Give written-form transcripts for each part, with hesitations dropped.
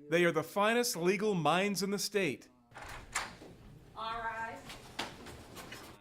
They are the finest legal minds in the state. All right.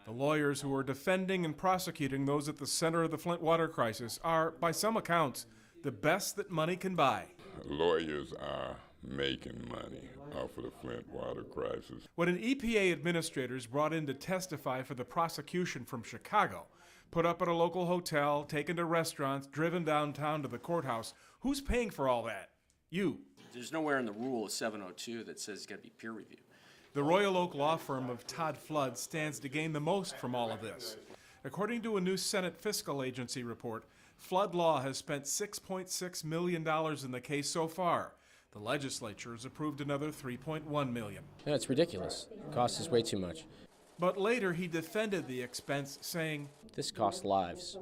The lawyers who are defending and prosecuting those at the center of the Flint water crisis are, by some accounts, the best that money can buy. Lawyers are making money off of the Flint water crisis. When an EPA administrator is brought in to testify for the prosecution from Chicago, put up at a local hotel, taken to restaurants, driven downtown to the courthouse, who's paying for all that? You. There's nowhere in the rule of 702 that says it's got to be peer reviewed. The Royal Oak law firm of Todd Flood stands to gain the most from all of this. According to a new Senate Fiscal Agency report, Flood Law has spent $6.6 million in the case so far. The legislature has approved another $3.1 million. No, it's ridiculous. It costs us way too much. But later he defended the expense, saying, This costs lives.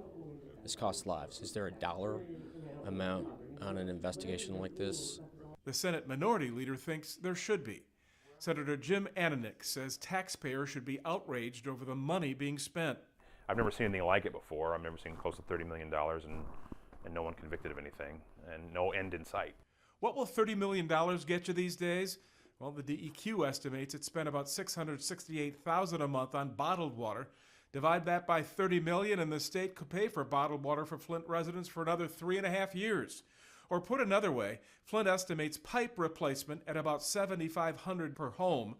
This costs lives. Is there a dollar amount on an investigation like this? The Senate Minority Leader thinks there should be. Senator Jim Ananich says taxpayers should be outraged over the money being spent. I've never seen anything like it before. I've never seen close to $30 million and no one convicted of anything and no end in sight. What will $30 million get you these days? Well, the DEQ estimates it spent about $668,000 a month on bottled water. Divide that by $30 million and the state could pay for bottled water for Flint residents for another 3.5 years. Or put another way, Flint estimates pipe replacement at about $7,500 per home.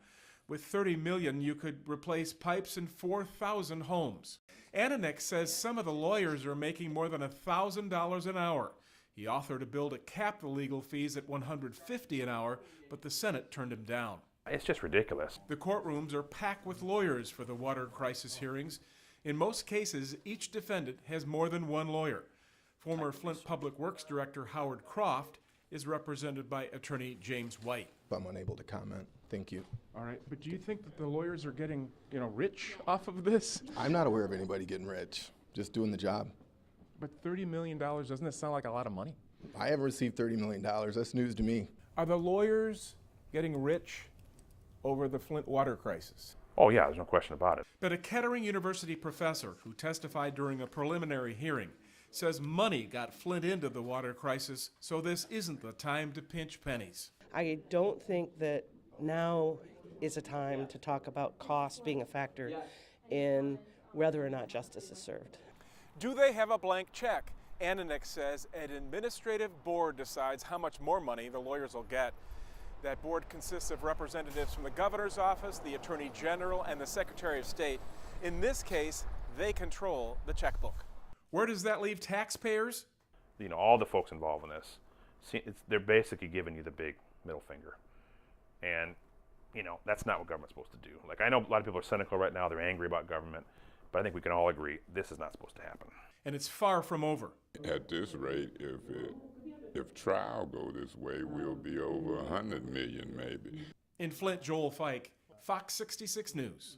With $30 million, you could replace pipes in 4,000 homes. Ananich says some of the lawyers are making more than $1,000 an hour. He authored a bill to cap the legal fees at $150 an hour, but the Senate turned him down. It's just ridiculous. The courtrooms are packed with lawyers for the water crisis hearings. In most cases, each defendant has more than one lawyer. Former Flint Public Works Director Howard Croft is represented by attorney James White. I'm unable to comment. Thank you. All right, but do you think that the lawyers are getting, rich off of this? I'm not aware of anybody getting rich. Just doing the job. But $30 million, doesn't it sound like a lot of money? I haven't received $30 million. That's news to me. Are the lawyers getting rich over the Flint water crisis? Oh yeah, there's no question about it. But a Kettering University professor who testified during a preliminary hearing says money got Flint into the water crisis, so this isn't the time to pinch pennies. I don't think that now is a time to talk about cost being a factor in whether or not justice is served. Do they have a blank check? Ananich says an administrative board decides how much more money the lawyers will get. That board consists of representatives from the governor's office, the attorney general, and the secretary of state. In this case, they control the checkbook. Where does that leave taxpayers? All the folks involved in this, they're basically giving you the big middle finger. And, that's not what government's supposed to do. Like, I know a lot of people are cynical right now, they're angry about government, but I think we can all agree this is not supposed to happen. And it's far from over. At this rate, if trial go this way, we'll be over 100 million maybe. In Flint, Joel Feick, Fox 66 News.